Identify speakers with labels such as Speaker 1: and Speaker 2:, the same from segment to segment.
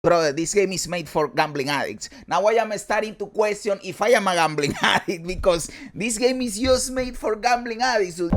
Speaker 1: brother, this game is made for gambling addicts. Now I am starting to question if I am a gambling addict, because this game is just made for gambling addicts, dude.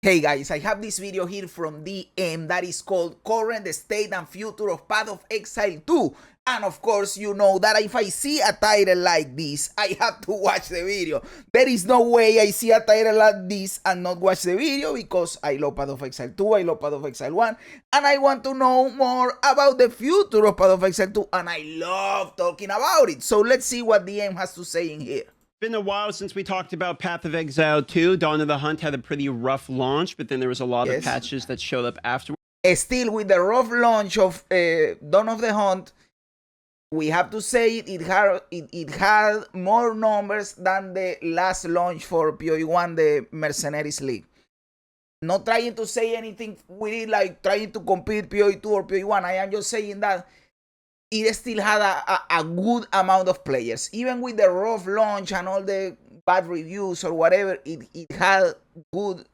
Speaker 1: Hey guys, I have this video here from DM that is called Current State and Future of Path of Exile 2. And of course, you know that if I see a title like this, I have to watch the video. There is no way I see a title like this and not watch the video, because I love Path of Exile 2, I love Path of Exile 1, and I want to know more about the future of Path of Exile 2, and I love talking about it. So let's see what DM has to say in here.
Speaker 2: Been a while since we talked about Path of Exile 2. Dawn of the Hunt had a pretty rough launch, but then there was a lot of patches that showed up afterwards.
Speaker 1: Still, with the rough launch of Dawn of the Hunt, we have to say it had more numbers than the last launch for PoE1, the Mercenaries League. Not trying to say anything with it, like trying to compete PoE2 or PoE1. I am just saying that it still had a good amount of players. Even with the rough launch and all the bad reviews or whatever, it had good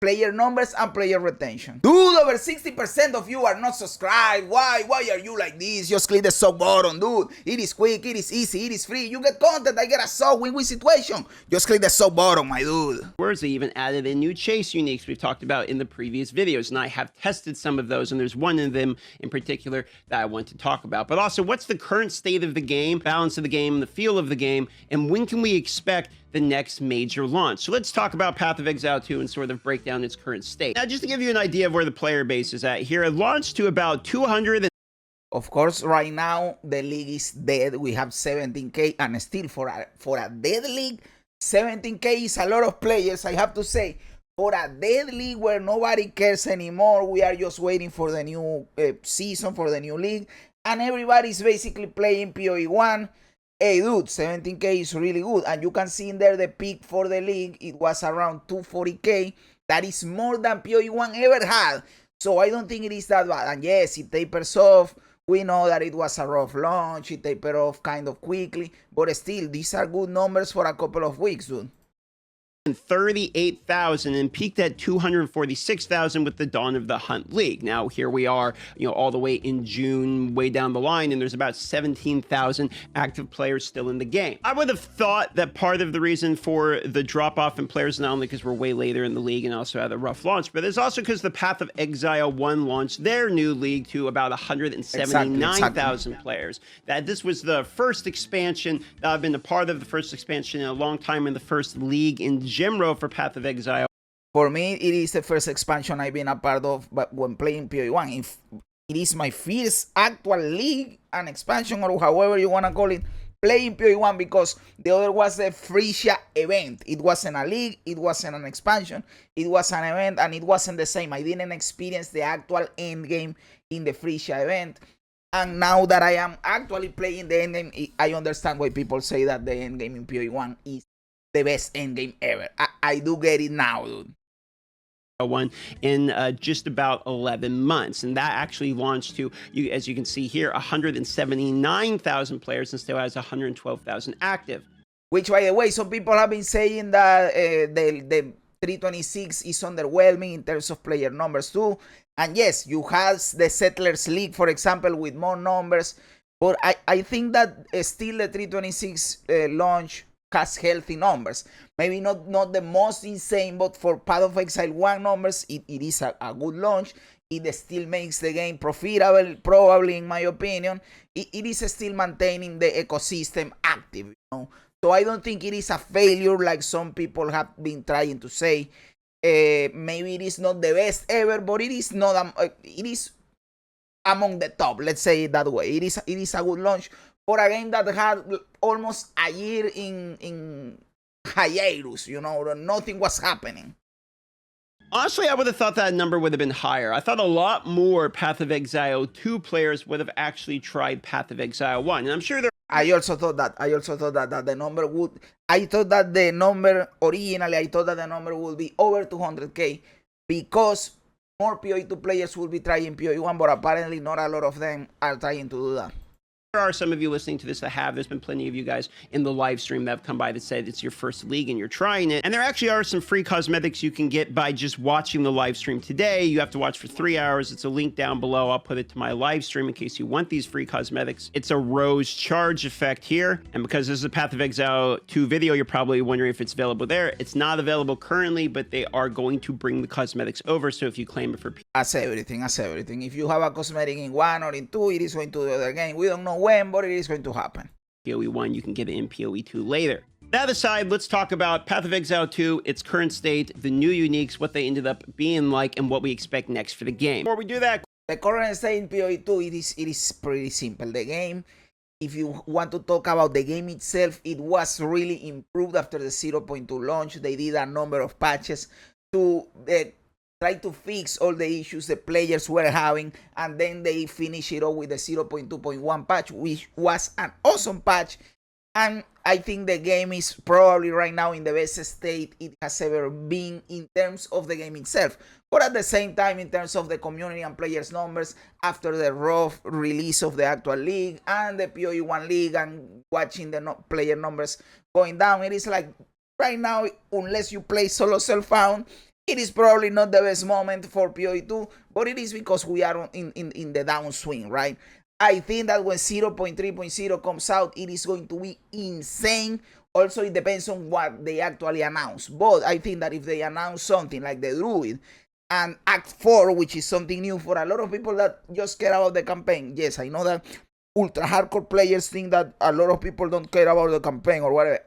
Speaker 1: player numbers and player retention. Dude, over 60% of you are not subscribed. Why are you like this? Just click the sub button, dude. It is quick, it is easy, it is free. You get content, I get a sub, win-win situation. Just click the sub button, my dude.
Speaker 2: They even added in new chase uniques we've talked about in the previous videos, and I have tested some of those, and there's one of them in particular that I want to talk about. But also, what's the current state of the game, balance of the game, the feel of the game, and when can we expect the next major launch? So let's talk about Path of Exile 2 and sort of break down its current state. Now, just to give you an idea of where the player base is at here, it launched to about 200.
Speaker 1: Of course, right now the league is dead. We have 17k, and still for a dead league, 17k is a lot of players, I have to say. For a dead league where nobody cares anymore, we are just waiting for the new season, for the new league, and everybody's basically playing PoE1. Hey dude, 17k is really good, and you can see in there the peak for the league, it was around 240k. That is more than PoE1 ever had, so I don't think it is that bad. And yes, it tapers off. We know that it was a rough launch, it tapered off kind of quickly, but still, these are good numbers for a couple of weeks, dude.
Speaker 2: 38,000 and peaked at 246,000 with the Dawn of the Hunt League. Now here we are, all the way in June, way down the line, and there's about 17,000 active players still in the game. I would have thought that part of the reason for the drop off in players, not only because we're way later in the league and also had a rough launch, but it's also because the Path of Exile 1 launched their new league to about 179,000 players. That this was the first expansion that I've been a part of, the first expansion in a long time, in the first league in Gemro for Path of Exile.
Speaker 1: For me, it is the first expansion I've been a part of, but when playing PoE1, if it is my first actual league and expansion, or however you want to call it, playing PoE1, because the other was the Frisia event. It wasn't a league, it wasn't an expansion, it was an event, and it wasn't the same. I didn't experience the actual end game in the Frisia event. And now that I am actually playing the end game, I understand why people say that the end game in PoE1 is the best endgame ever. I do get it now, dude.
Speaker 2: One in just about 11 months, and that actually launched to, as you can see here, 179,000 players and still has 112,000 active.
Speaker 1: Which, by the way, some people have been saying that the 326 is underwhelming in terms of player numbers too. And yes, you have the Settlers League, for example, with more numbers, but I think that still the 326 launch has healthy numbers. Maybe not the most insane, but for Path of Exile 1 numbers, it is a good launch. It still makes the game profitable, probably, in my opinion. It is still maintaining the ecosystem active, So I don't think it is a failure like some people have been trying to say. Maybe it is not the best ever, but it is not. It is among the top. Let's say it that way. It is a good launch for a game that had almost a year in hiatus, nothing was happening.
Speaker 2: Honestly, I would have thought that number would have been higher. I thought a lot more Path of Exile 2 players would have actually tried Path of Exile 1. And I'm sure
Speaker 1: I also thought that the number would, I thought that the number would be over 200k, because more PoE2 players will be trying PoE1, but apparently not a lot of them are trying to do that.
Speaker 2: There are some of you listening to this that have. There's been plenty of you guys in the live stream that have come by that said it's your first league and you're trying it. And there actually are some free cosmetics you can get by just watching the live stream today. You have to watch for 3 hours. It's a link down below. I'll put it to my live stream in case you want these free cosmetics. It's a rose charge effect here. And because this is a Path of Exile 2 video, you're probably wondering if it's available there. It's not available currently, but they are going to bring the cosmetics over. So if you claim it for
Speaker 1: as everything. If you have a cosmetic in 1 or in 2, it is going to the other game. We don't know when, but it is going to happen.
Speaker 2: PoE 1, you can get it in PoE 2 later. That aside, let's talk about Path of Exile 2, its current state, the new uniques, what they ended up being like, and what we expect next for the game. Before we do that,
Speaker 1: the current state in PoE 2, it is pretty simple. The game, if you want to talk about the game itself, it was really improved after the 0.2 launch. They did a number of patches to try to fix all the issues the players were having, and then they finish it off with the 0.2.1 patch, which was an awesome patch. And I think the game is probably right now in the best state it has ever been in terms of the game itself. But at the same time, in terms of the community and players' numbers, after the rough release of the actual league and the PoE 1 league and watching the player numbers going down, it is like right now, unless you play solo self-found, it is probably not the best moment for PoE 2, but it is because we are in the downswing, right? I think that when 0.3.0 comes out, it is going to be insane. Also, it depends on what they actually announce. But I think that if they announce something like the Druid and Act 4, which is something new for a lot of people that just care about the campaign. Yes, I know that ultra hardcore players think that a lot of people don't care about the campaign or whatever.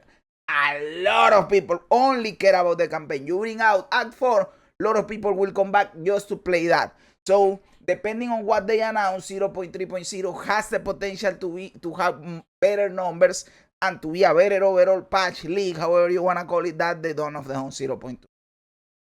Speaker 1: A lot of people only care about the campaign. You bring out Act 4, a lot of people will come back just to play that. So, depending on what they announce, 0.3.0 has the potential to have better numbers and to be a better overall patch league, however you want to call it, that the Dawn of the Hunt 0.2.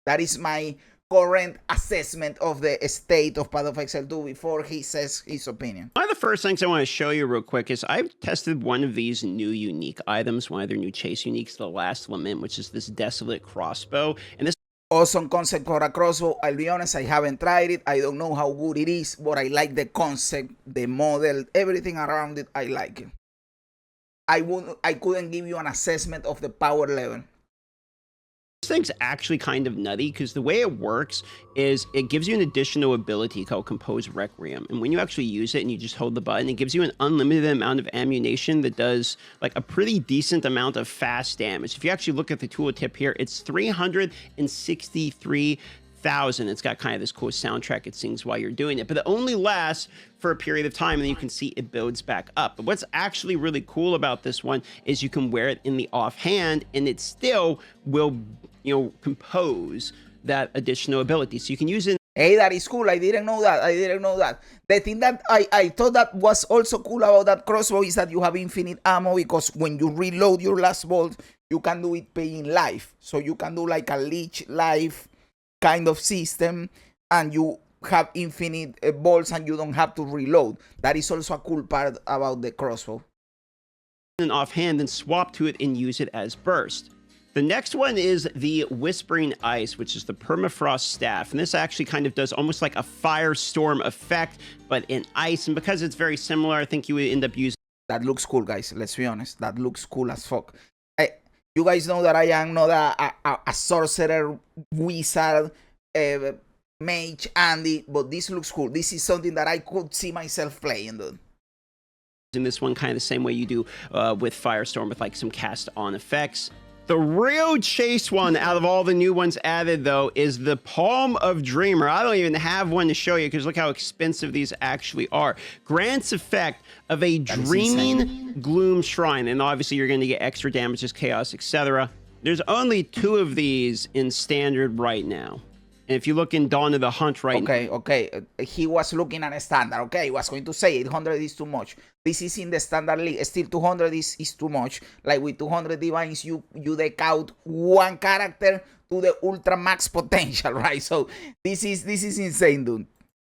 Speaker 1: That is my current assessment of the state of Path of Exile 2 before he says his opinion.
Speaker 2: One of the first things I want to show you real quick is I've tested one of these new unique items, one of their new chase uniques, the Last Lament, which is this desolate crossbow. And this
Speaker 1: awesome concept for a crossbow. I'll be honest, I haven't tried it. I don't know how good it is, but I like the concept, the model, everything around it. I like it. I couldn't give you an assessment of the power level.
Speaker 2: This thing's actually kind of nutty because the way it works is it gives you an additional ability called Compose Requiem. And when you actually use it and you just hold the button, it gives you an unlimited amount of ammunition that does like a pretty decent amount of fast damage. If you actually look at the tooltip here, it's 363,000. It's got kind of this cool soundtrack it sings while you're doing it, but it only lasts for a period of time, and then you can see it builds back up. But what's actually really cool about this one is you can wear it in the offhand and it still will, you know, compose that additional ability. So you can use it.
Speaker 1: Hey, that is cool. I didn't know that. The thing that I thought that was also cool about that crossbow is that you have infinite ammo, because when you reload your last bolt, you can do it paying life. So you can do like a leech life kind of system, and you have infinite bolts and you don't have to reload. That is also a cool part about the crossbow.
Speaker 2: And offhand, then swap to it and use it as burst. The next one is the Whispering Ice, which is the Permafrost Staff. And this actually kind of does almost like a firestorm effect, but in ice. And because it's very similar, I think you would end up using.
Speaker 1: That looks cool, guys. Let's be honest. That looks cool as fuck. You guys know that I am not a sorcerer, wizard, mage, Andy, but this looks cool. This is something that I could see myself playing, dude.
Speaker 2: In this one, kind of the same way you do with Firestorm, with like some cast on effects. The real chase one out of all the new ones added, though, is the Palm of Dreamer. I don't even have one to show you because look how expensive these actually are. Grants effect of a dreaming gloom shrine, and obviously you're going to get extra damages, chaos, etc. There's only 2 of these in standard right now. And if you look in Dawn of the Hunt right now.
Speaker 1: Okay. He was looking at a standard. Okay, I was going to say 800 is too much. This is in the standard league. Still 200 is too much. Like with 200 divines, you deck out one character to the ultra max potential, right? So this is insane, dude.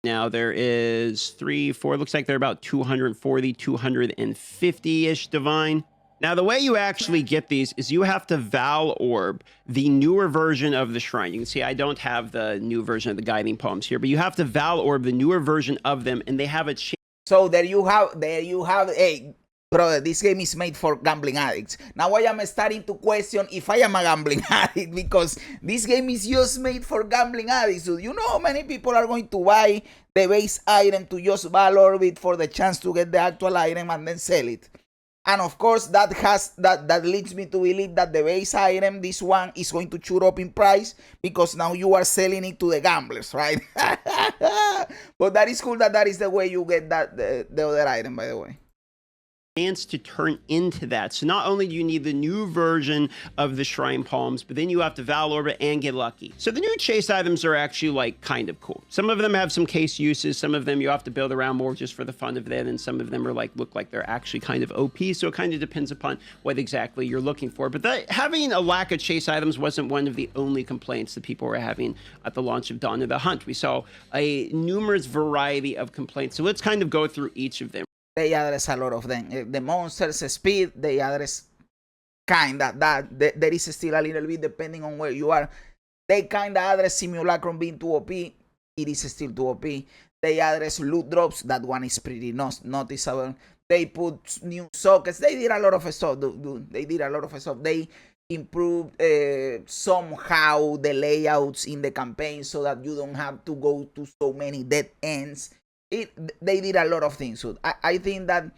Speaker 2: Now there is 3, 4, looks like they're about 240, 250-ish divine. Now, the way you actually get these is you have to Val Orb, the newer version of the shrine. You can see I don't have the new version of the Guiding Palms here, but you have to Val Orb, the newer version of them, and they have a
Speaker 1: So there you have, hey, brother, this game is made for gambling addicts. Now I am starting to question if I am a gambling addict, because this game is just made for gambling addicts. So you know how many people are going to buy the base item to just valor it for the chance to get the actual item and then sell it. And of course, that leads me to believe that the base item, this one, is going to shoot up in price because now you are selling it to the gamblers, right? But that is cool that is the way you get that the other item, by the way.
Speaker 2: Chance to turn into that. So not only do you need the new version of the Shrine Palms, but then you have to Val Orbit and get lucky. So the new chase items are actually like kind of cool. Some of them have some case uses, some of them you have to build around more just for the fun of it, and some of them are like look like they're actually kind of OP. So it kind of depends upon what exactly you're looking for. But having a lack of chase items wasn't one of the only complaints that people were having at the launch of Dawn of the Hunt. We saw a numerous variety of complaints. So let's kind of go through each of them.
Speaker 1: They address a lot of them. The monsters speed, they address there is still a little bit depending on where you are. They kind of address Simulacrum being too OP. It is still too OP. They address loot drops. That one is pretty noticeable. They put new sockets. They did a lot of stuff, dude. They did a lot of stuff. They improved somehow the layouts in the campaign so that you don't have to go to so many dead ends. They did a lot of things. So I think that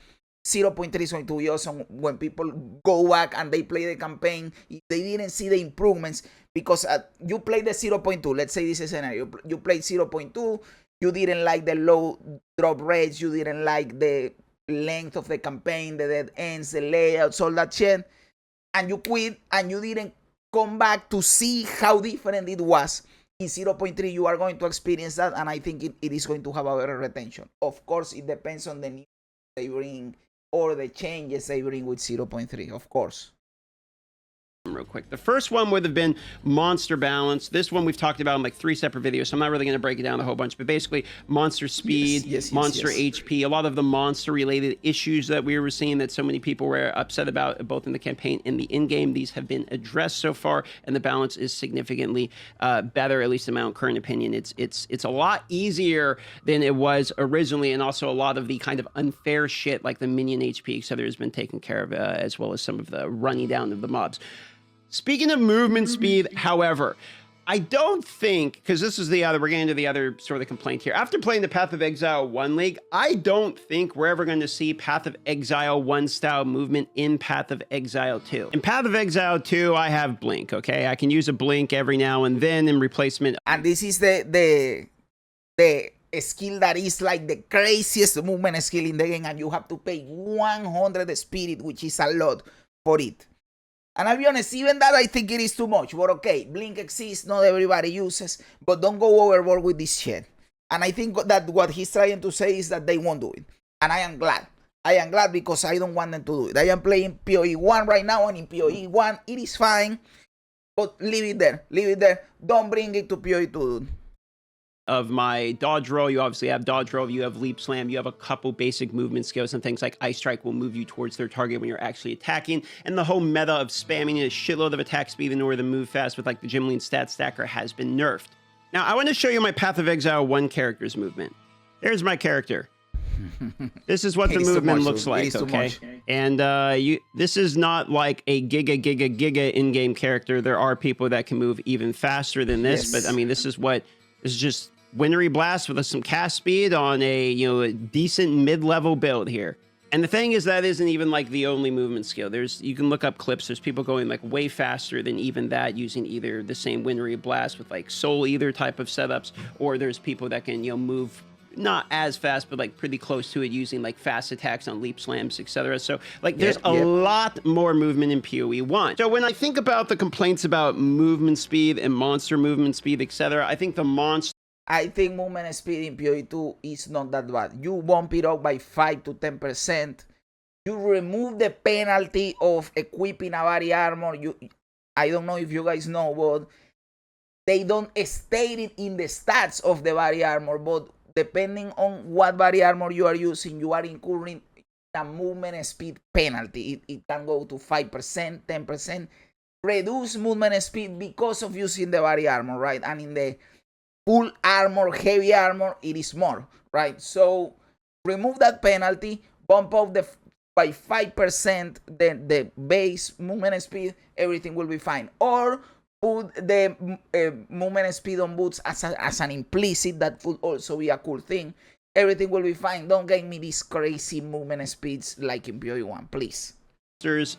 Speaker 1: 0.3 is going to be awesome when people go back and they play the campaign. If they didn't see the improvements, because you played the 0.2. Let's say this is a scenario. You played 0.2. You didn't like the low drop rates. You didn't like the length of the campaign, the dead ends, the layouts, all that shit. And you quit and you didn't come back to see how different it was. In 0.3, you are going to experience that, and I think it is going to have a better retention. Of course, it depends on the news they bring or the changes they bring with 0.3, of course.
Speaker 2: Real quick. The first one would have been monster balance. This one we've talked about in like 3 separate videos, so I'm not really going to break it down a whole bunch, but basically monster speed, monster HP, a lot of the monster related issues that we were seeing that so many people were upset about both in the campaign and the in-game, these have been addressed so far, and the balance is significantly better, at least in my own current opinion. It's a lot easier than it was originally, and also a lot of the kind of unfair shit like the minion HP, etc. has been taken care of, as well as some of the running down of the mobs. Speaking of movement speed, however, I don't think, because this is we're getting into the other sort of complaint here. After playing the Path of Exile 1 League, I don't think we're ever going to see Path of Exile 1 style movement in Path of Exile 2. In Path of Exile 2, I have Blink, okay? I can use a Blink every now and then in replacement.
Speaker 1: And this is the skill that is like the craziest movement skill in the game, and you have to pay 100 spirit, which is a lot for it. And I'll be honest, even that I think it is too much. But okay, Blink exists, not everybody uses, but don't go overboard with this shit. And I think that what he's trying to say is that they won't do it. And I am glad. I am glad because I don't want them to do it. I am playing PoE 1 right now, and in PoE 1, it is fine. But leave it there. Leave it there. Don't bring it to PoE 2, dude.
Speaker 2: Of my dodge roll, you obviously have dodge roll, you have leap slam, you have a couple basic movement skills, and things like ice strike will move you towards their target when you're actually attacking, and the whole meta of spamming a shitload of attack speed in order to move fast with like the Gym Lean stat stacker has been nerfed. Now I want to show you my Path of Exile 1 character's movement. There's my character. This is what the movement looks like, okay? And this is not like a giga in-game character. There are people that can move even faster than this, but I mean, this is just Wintry Blast with some cast speed on a decent mid-level build here. And the thing is, that isn't even like the only movement skill. You can look up clips. There's people going like way faster than even that, using either the same Wintry Blast with like Soul Ether type of setups, or there's people that can move not as fast, but like pretty close to it, using like fast attacks on leap slams, etc. So like there's a lot more movement in PoE 1. So when I think about the complaints about movement speed and monster movement speed, etc., I think
Speaker 1: I think movement speed in PoE 2 is not that bad. You bump it up by 5 to 10%. You remove the penalty of equipping a body armor. I don't know if you guys know, but they don't state it in the stats of the body armor, but depending on what body armor you are using, you are incurring a movement speed penalty. It can go to 5%, 10%. Reduce movement speed because of using the body armor, right? And in the full armor, heavy armor, it is more, right? So remove that penalty, bump up by 5% the base movement speed, everything will be fine. Or put the movement speed on boots as an implicit, that would also be a cool thing. Everything will be fine. Don't give me these crazy movement speeds like in PoE1, please.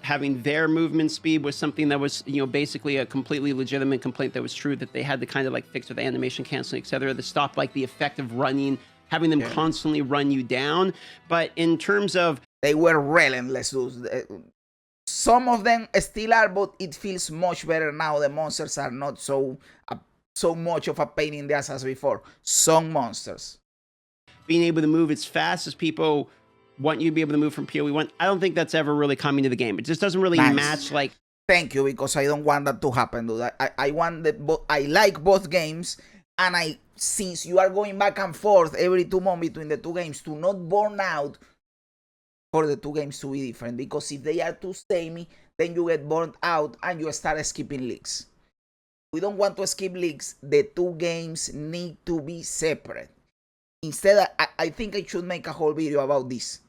Speaker 2: Having their movement speed was something that was, basically a completely legitimate complaint that was true, that they had to kind of like fix with animation canceling, etc., to stop like the effect of running, having them constantly run you down. But in terms of,
Speaker 1: they were relentless, dudes. Some of them still are, but it feels much better now. The monsters are not so much of a pain in the ass as before. Some monsters
Speaker 2: being able to move as fast as people want you to be able to move from PoE1, I don't think that's ever really coming to the game. It just doesn't really match like...
Speaker 1: Thank you, because I don't want that to happen, dude. I want that. I like both games, and since you are going back and forth every 2 months between the two games, to not burn out for the two games to be different. Because if they are too samey, then you get burned out and you start skipping leagues. We don't want to skip leagues. The two games need to be separate. Instead, I think I should make a whole video about this.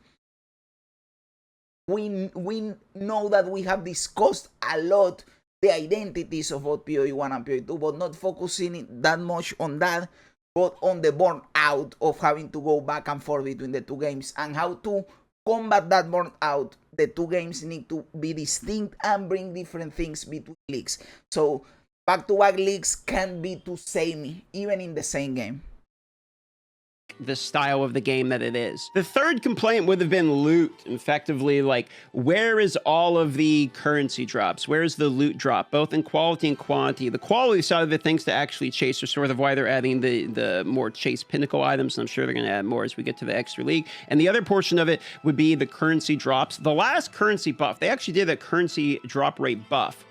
Speaker 1: We know that we have discussed a lot the identities of both PoE1 and PoE2, but not focusing that much on that, but on the burnout of having to go back and forth between the two games, and how to combat that burnout. The two games need to be distinct and bring different things between leagues. So back-to-back leagues can be too samey, even in the same game.
Speaker 2: The style of the game that it is. The third complaint would have been loot. Effectively, like, where is all of the currency drops? Where's the loot drop, both in quality and quantity? The quality side of it, thanks to actually chase, are sort of why they're adding the more chase pinnacle items, and I'm sure they're going to add more as we get to the extra league. And the other portion of it would be the currency drops. The last currency buff, they actually did a currency drop rate buff,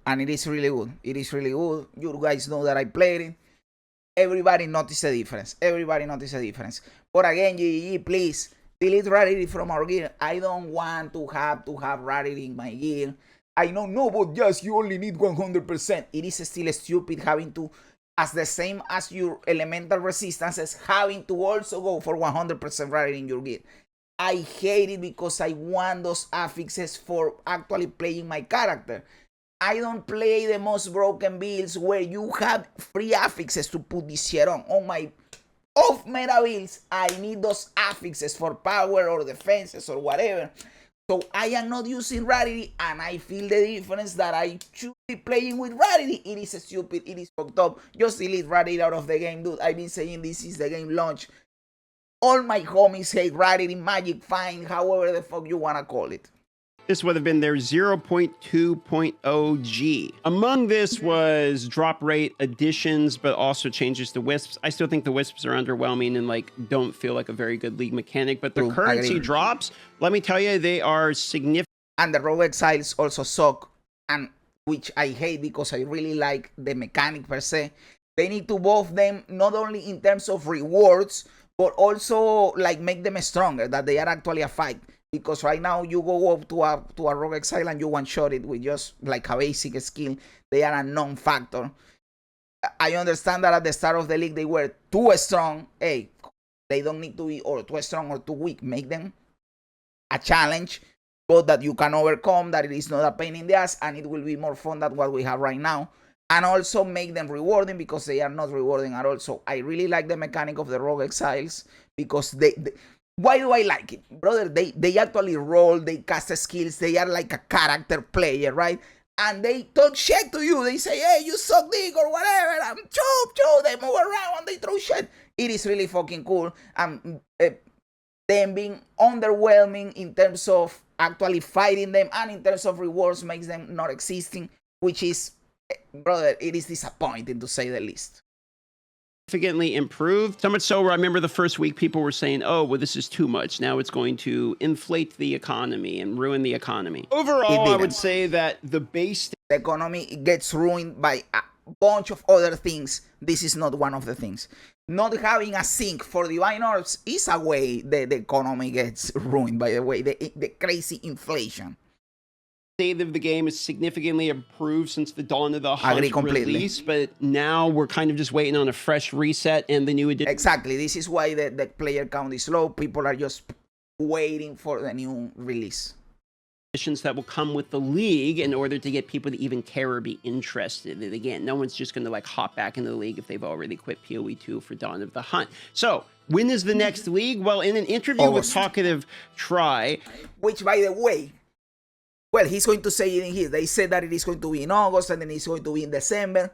Speaker 1: and it is really good. It is really good. You guys know that I played it. Everybody noticed a difference. Everybody noticed a difference. But again, GG, please delete rarity from our gear. I don't want to have rarity in my gear. I know, no, but yes, you only need 100%. It is still stupid having to, as the same as your elemental resistances, having to also go for 100% rarity in your gear. I hate it because I want those affixes for actually playing my character. I don't play the most broken builds where you have free affixes to put this shit on. On my off-meta builds, I need those affixes for power or defenses or whatever. So I am not using rarity, and I feel the difference that I should be playing with rarity. It is stupid. It is fucked up. Just delete rarity out of the game, dude. I've been saying this since the game launch. All my homies hate rarity, magic, fine, however the fuck you wanna call it.
Speaker 2: This would have been their 0.2.0 G. Among this was drop rate additions, but also changes to wisps. I still think the wisps are underwhelming and like don't feel like a very good league mechanic, but the currency drops, let me tell you, they are significant.
Speaker 1: And the rogue exiles also suck, and which I hate because I really like the mechanic per se. They need to buff them not only in terms of rewards, but also like make them stronger, that they are actually a fight. Because right now you go up to a rogue exile and you one-shot it with just like a basic skill. They are a non-factor. I understand that at the start of the league they were too strong. Hey, they don't need to be or too strong or too weak. Make them a challenge, but that you can overcome, that it is not a pain in the ass, and it will be more fun than what we have right now. And also make them rewarding, because they are not rewarding at all. So I really like the mechanic of the rogue exiles, because why do I like it? Brother, they actually roll, they cast skills, they are like a character player, right? And they talk shit to you. They say, hey, you suck dick or whatever. And choo, they move around and they throw shit. It is really fucking cool. And them being underwhelming in terms of actually fighting them and in terms of rewards makes them not existing, which is, brother, it is disappointing to say the least.
Speaker 2: Significantly improved. So much so where I remember the first week people were saying, oh, well, this is too much. Now it's going to inflate the economy and ruin the economy. Overall, I would say that the base...
Speaker 1: The economy gets ruined by a bunch of other things. This is not one of the things. Not having a sink for divine orbs is a way the economy gets ruined, by the way. The crazy inflation.
Speaker 2: state of the game is significantly improved since the dawn of the
Speaker 1: Agree
Speaker 2: Hunt
Speaker 1: completely.
Speaker 2: release, but now we're kind of just waiting on a fresh reset and the new edition.
Speaker 1: Exactly. This is why the player count is low. People are just waiting for the new release.
Speaker 2: That will come with the league in order to get people to even care or be interested. And again, no one's just going to like hop back into the league if they've already quit PoE 2 for Dawn of the Hunt. So when is the next league? Well, in an interview with Talkative Try,
Speaker 1: which by the way, well, he's going to say it in here. They said that it is going to be in August and then it's going to be in December.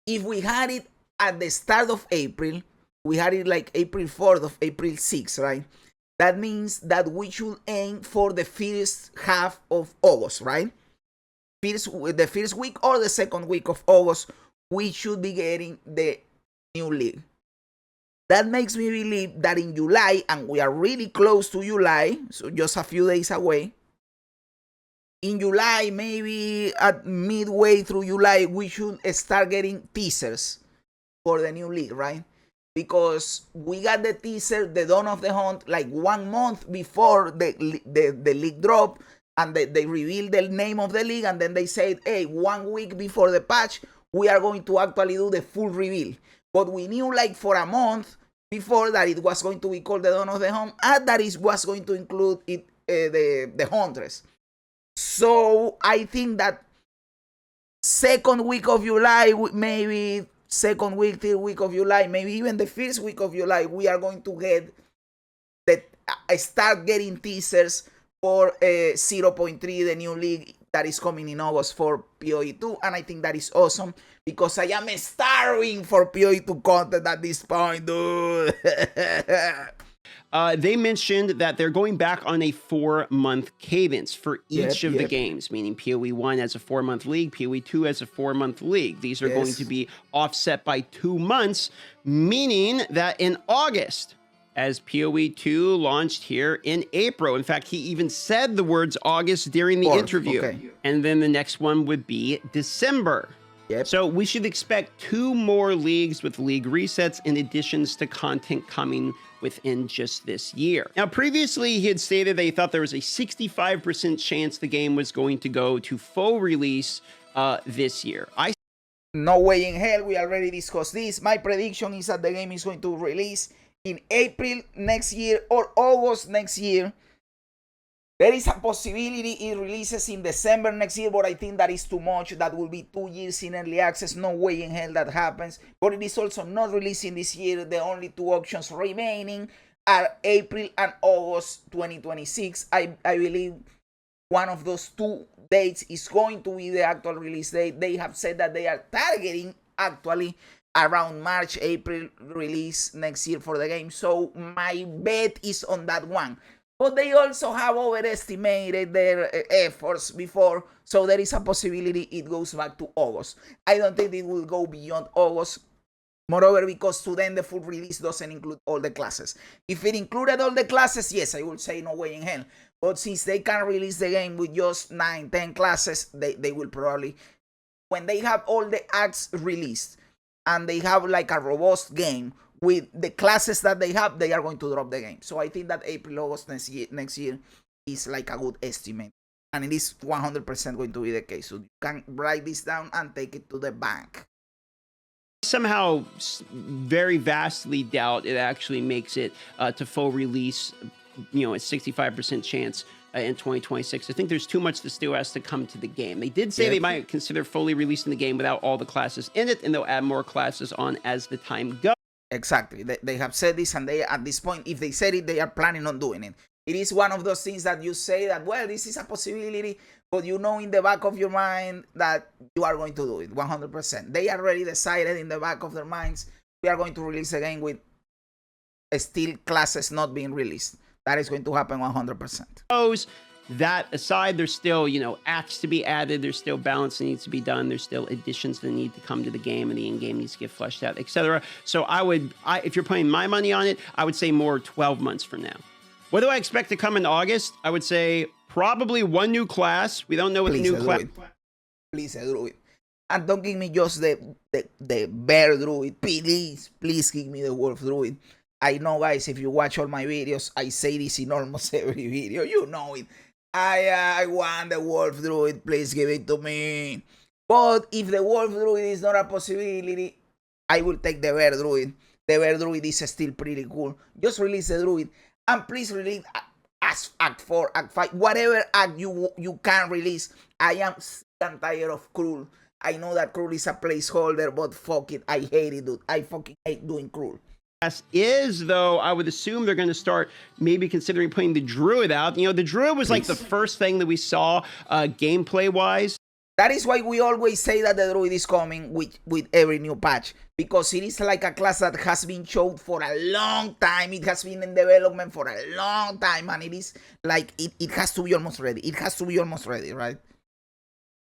Speaker 1: If we had it at the start of April, we had it like April 4th of April 6th, right? That means that we should aim for the first half of August, right? The first week or the second week of August, we should be getting the new league. That makes me believe that in July, and we are really close to July, so just a few days away. In July, maybe at midway through July, we should start getting teasers for the new league, right? Because we got the teaser, the Dawn of the Hunt, like 1 month before the league drop, and they revealed the name of the league, and then they said, hey, 1 week before the patch, we are going to actually do the full reveal. But we knew like for a month before that it was going to be called the Dawn of the Hunt, and that it was going to include it the Huntress. So I think that second week of July, maybe second week, third week of July, maybe even the first week of July, we are going to get start getting teasers for 0.3, the new league that is coming in August for PoE 2, and I think that is awesome because I am starving for PoE 2 content at this point, dude.
Speaker 2: They mentioned that they're going back on a 4-month cadence for each of the games, meaning PoE 1 as a 4-month league, PoE 2 as a 4-month league. These are going to be offset by 2 months, meaning that in August, as PoE 2 launched here in April. In fact, he even said the words August during the interview. Okay. And then the next one would be December. Yep. So we should expect 2 more leagues with league resets in additions to content coming within just this year. Now, previously, he had stated that he thought there was a 65% chance the game was going to go to full release this year.
Speaker 1: No way in hell, we already discussed this. My prediction is that the game is going to release in April next year or August next year. There is a possibility it releases in December next year, but I think that is too much. That will be 2 years in early access. No way in hell that happens. But it is also not releasing this year. The only 2 options remaining are April and August 2026. I believe one of those 2 dates is going to be the actual release date. They have said that they are targeting actually around March, April release next year for the game. So my bet is on that one. But they also have overestimated their efforts before, so there is a possibility it goes back to August. I don't think it will go beyond August. Moreover, because to them the full release doesn't include all the classes. If it included all the classes, yes, I would say no way in hell. But since they can release the game with just 9, 10 classes, they will probably, when they have all the acts released and they have like a robust game, with the classes that they have, they are going to drop the game. So I think that April, August next year is like a good estimate. And it is 100% going to be the case. So you can write this down and take it to the bank.
Speaker 2: Somehow very vastly doubt it actually makes it to full release, you know, a 65% chance in 2026. I think there's too much that still has to come to the game. They did say they might consider fully releasing the game without all the classes in it, and they'll add more classes on as the time goes.
Speaker 1: Exactly. They have said this, and they, at this point, if they said it, they are planning on doing it. It is one of those things that you say that, well, this is a possibility, but you know in the back of your mind that you are going to do it 100%. They already decided in the back of their minds, we are going to release a game with still classes not being released. That is going to happen 100%.
Speaker 2: That aside, there's still, you know, acts to be added. There's still balance that needs to be done. There's still additions that need to come to the game, and the in-game needs to get fleshed out, etc. So if you're putting my money on it, I would say more 12 months from now. What do I expect to come in August? I would say probably 1 new class. We don't know what the new class.
Speaker 1: Please, Druid. And don't give me just the bear Druid. Please give me the Wolf Druid. I know, guys, if you watch all my videos, I say this in almost every video. You know it. I want the Wolf Druid, please give it to me. But if the Wolf Druid is not a possibility, I will take the Bear Druid. The Bear Druid is still pretty cool. Just release the Druid, and please release as Act 4, Act 5, whatever act you can release. I am sick and tired of Cruel. I know that Cruel is a placeholder, but fuck it, I hate it, dude. I fucking hate doing Cruel.
Speaker 2: Is, though, I would assume they're going to start maybe considering putting the Druid out. You know, the Druid was like the first thing that we saw gameplay-wise.
Speaker 1: That is why we always say that the Druid is coming with every new patch, because it is like a class that has been showed for a long time. It has been in development for a long time, and it is like it has to be almost ready. It has to be almost ready, right?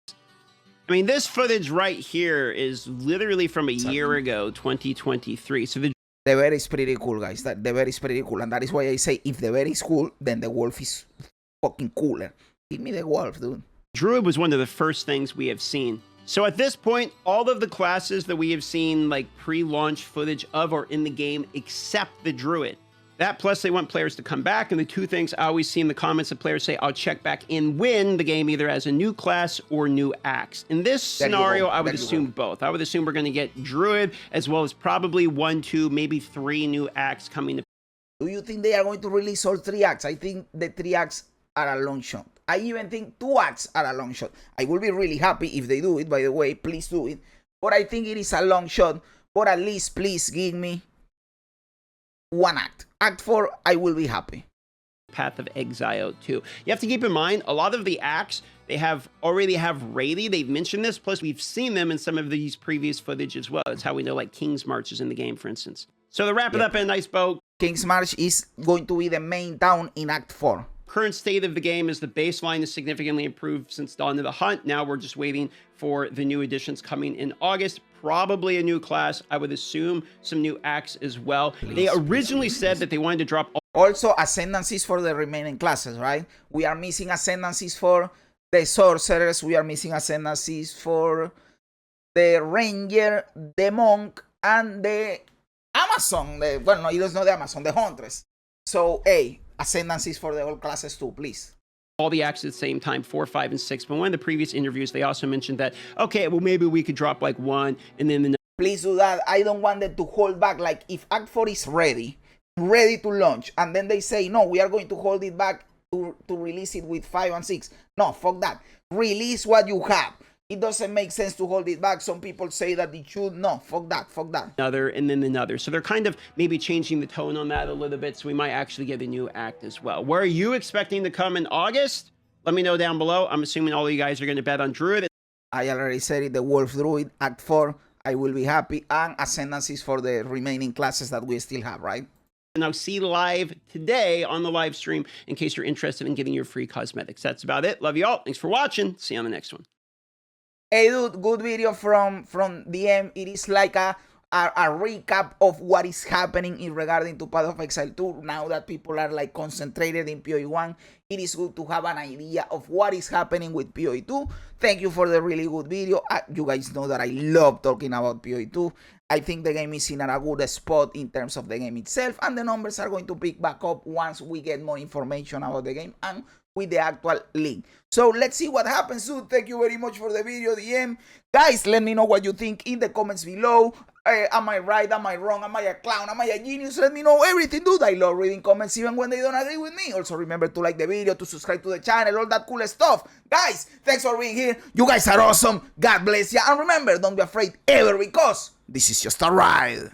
Speaker 2: I mean, this footage right here is literally from a year ago, 2023. So the
Speaker 1: bear is pretty cool, guys. The bear is pretty cool, and that is why I say if the bear is cool, then the wolf is fucking cooler. Give me the wolf, dude.
Speaker 2: Druid was one of the first things we have seen. So at this point, all of the classes that we have seen like pre-launch footage of are in the game except the Druid. That plus they want players to come back, and the two things I always see in the comments of players say, I'll check back in when the game either has a new class or new acts. In this scenario, I would assume both. I would assume we're going to get Druid as well as probably 1, 2, maybe 3 new acts coming to.
Speaker 1: Do you think they are going to release all 3 acts? I think the 3 acts are a long shot. I even think 2 acts are a long shot. I will be really happy if they do it, by the way, please do it. But I think it is a long shot. But at least please give me 1 act. Act 4, I will be happy.
Speaker 2: Path of Exile 2. You have to keep in mind, a lot of the acts, they already have ready. They've mentioned this, plus we've seen them in some of these previous footage as well. That's how we know like King's March is in the game, for instance. So to wrap it up in a nice bow,
Speaker 1: King's March is going to be the main town in Act 4.
Speaker 2: Current state of the game is the baseline is significantly improved since Dawn of the Hunt. Now we're just waiting for the new additions coming in August. Probably a new class. I would assume some new acts as well. They originally said that they wanted to drop
Speaker 1: also ascendancies for the remaining classes, right? We are missing ascendancies for the sorcerers. We are missing ascendancies for the ranger, the monk, and the Amazon. Well, no, it was not the Amazon, the huntress. So, hey, ascendancies for the old classes too, please.
Speaker 2: All the acts at the same time, 4, 5, and 6. But one of the previous interviews, they also mentioned that, okay, well, maybe we could drop like 1 and then the.
Speaker 1: Please do that. I don't want them to hold back. Like if Act 4 is ready to launch, and then they say, no, we are going to hold it back to release it with 5 and 6. No, fuck that. Release what you have. It doesn't make sense to hold it back. Some people say that it should. No, fuck that, fuck that.
Speaker 2: Another and then another. So they're kind of maybe changing the tone on that a little bit. So we might actually get a new act as well. Where are you expecting to come in August? Let me know down below. I'm assuming all of you guys are going to bet on Druid.
Speaker 1: I already said it, the Wolf Druid, Act 4. I will be happy. And ascendancies for the remaining classes that we still have, right?
Speaker 2: Now see live today on the live stream in case you're interested in getting your free cosmetics. That's about it. Love you all. Thanks for watching. See you on the next one.
Speaker 1: Hey dude, good video from DM. It is like a recap of what is happening in regarding to Path of Exile 2. Now that people are like concentrated in PoE 1, it is good to have an idea of what is happening with PoE 2. Thank you for the really good video. You guys know that I love talking about PoE 2. I think the game is in a good spot in terms of the game itself, and the numbers are going to pick back up once we get more information about the game and with the actual link. So let's see what happens soon. Thank you very much for the video, DM. Guys, let me know what you think in the comments below. Am I right? Am I wrong? Am I a clown? Am I a genius? Let me know everything, dude. I love reading comments even when they don't agree with me. Also, remember to like the video, to subscribe to the channel, all that cool stuff. Guys, thanks for being here. You guys are awesome. God bless you. And remember, don't be afraid ever, because this is just a ride.